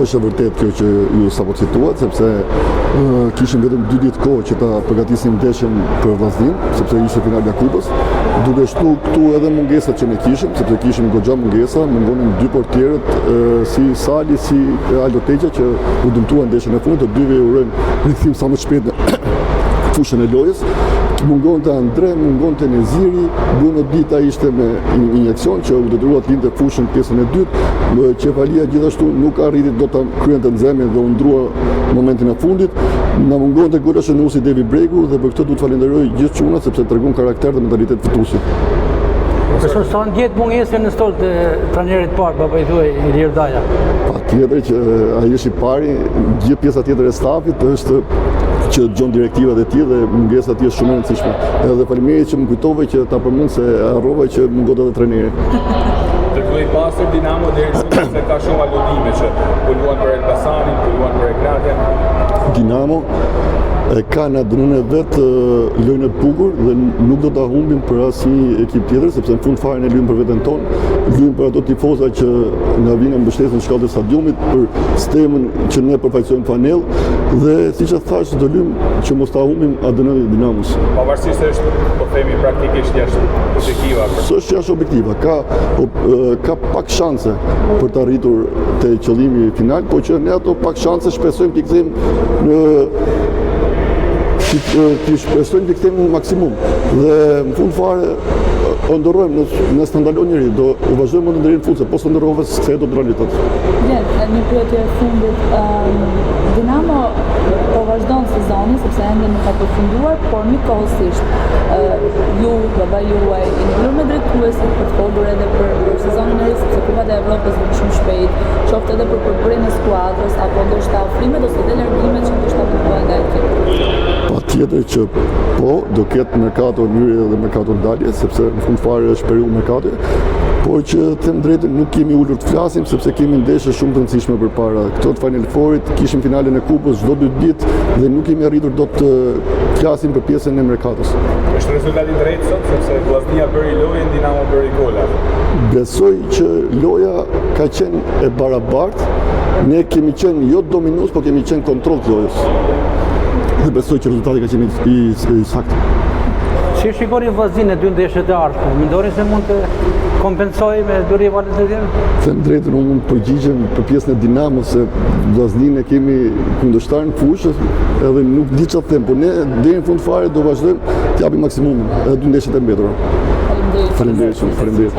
është e vërtet kjo që ju sapo cituat, sepse kishim vetëm 2 ditë kohë që ta përgatisim ndeshjen për Vllaznin, sepse ishte finalja e Kupës. Duke shtu këtu edhe mungesat që ne kishim, sepse kishim goxha mungesa, mungonin 2 portierët si Sali, si Aldo Teqja që u dëmtuan ndeshjen e fundit, të dyve u urojmë rikthim sa më shpejt në fushën e lojës. Mungonte Andre, mungonte Neziri, Bruno Dita ishte me injekcion që u detyruat lindte fushën pjesën e dytë. Qefalia gjithashtu nuk arriti do ta kryente nxemjen dhe u ndrua momentin e fundit. Na mungonte Golashi Devi Bregu dhe për këtë duhet falenderoj gjithë çunat sepse tregon karakter dhe mentalitet fituesi. Përshon sa ndjet mungesën në stol të trajnerit parë, baba i thuaj Ilir Daja. Patjetër që ai është i pari, gjithë pjesa tjetër e stafit është që dëgjon direktivat e tij dhe mungesa e tij është shumë e rëndësishme. Edhe faleminderit që më kujtove që ta përmend se harrova që mungon edhe trajneri. Tërkoj pasër Dinamo deri se ka shumë aludime që po luan për Elbasanin, po luan për Egnatin. Dinamo ka në dënën e vetë lojën e bukur dhe nuk do ta humbim për asnjë ekip tjetër, sepse në fund fare ne luajmë për veten tonë, luajmë për ato tifoza që na vinë mbështetën në shkallën e stadiumit, për sistemën që ne përfaqësojmë fanell dhe siç e thash do luajmë që mos ta humbim ADN-in e Dinamos. Pavarësisht se është po themi praktikisht jashtë objektiva. S'është jashtë objektiva, ka pak shanse për të arritur te qëllimi final, por që ne ato pak shanse shpresojmë të kthejmë në të shpresojmë të kthejmë në maksimum dhe në fund fare o ndërrojmë nëse të ndalon njëri, do vazhdojmë të ndërrim futse, po së ndërrove se kthehet do të realitet. Një pyetje e fundit, Dinamo po vazhdon sezonin sepse ende nuk ka përfunduar, por njëkohësisht ju, baba juaj, i ngritur me drejtuesit për të folur edhe për sezonin e ri, sepse Kupat e Evropës vjen shumë shpejt, qoftë edhe për përbërjen e skuadrës apo ndoshta ofrimet ose edhe largimet që ndoshta do të bëhen nga ekipi. Patjetër që po, do ketë merkato njëri edhe merkato ndalje, sepse në fund fare është periudhë merkate, por që them drejtën nuk kemi ulur të flasim sepse kemi ndeshje shumë të rëndësishme përpara. Këto të Final Fourit, kishim finalen e Kupës çdo 2 ditë dhe nuk kemi arritur dot të flasim për pjesën e merkatos. Është rezultati drejt sot sepse Vllaznia bëri lojën, Dinamo bëri gola. Besoj që loja ka qenë e barabartë. Ne kemi qenë jo dominues, por kemi qenë kontroll të lojës. Dhe besoj që rezultati ka qenë i saktë. Si shikoni Vllaznin e 2 ndeshjet e ardhme? Mendoni se mund të kompensoj me 2 rivalet e tjerë? Them drejtën, unë mund të përgjigjem për pjesën e Dinamos se Vllaznin e kemi kundërshtar në fushë, edhe nuk di çfarë them, por ne deri në fund fare do vazhdojmë të japim maksimumin edhe 2 ndeshjet e mbetura. Faleminderit.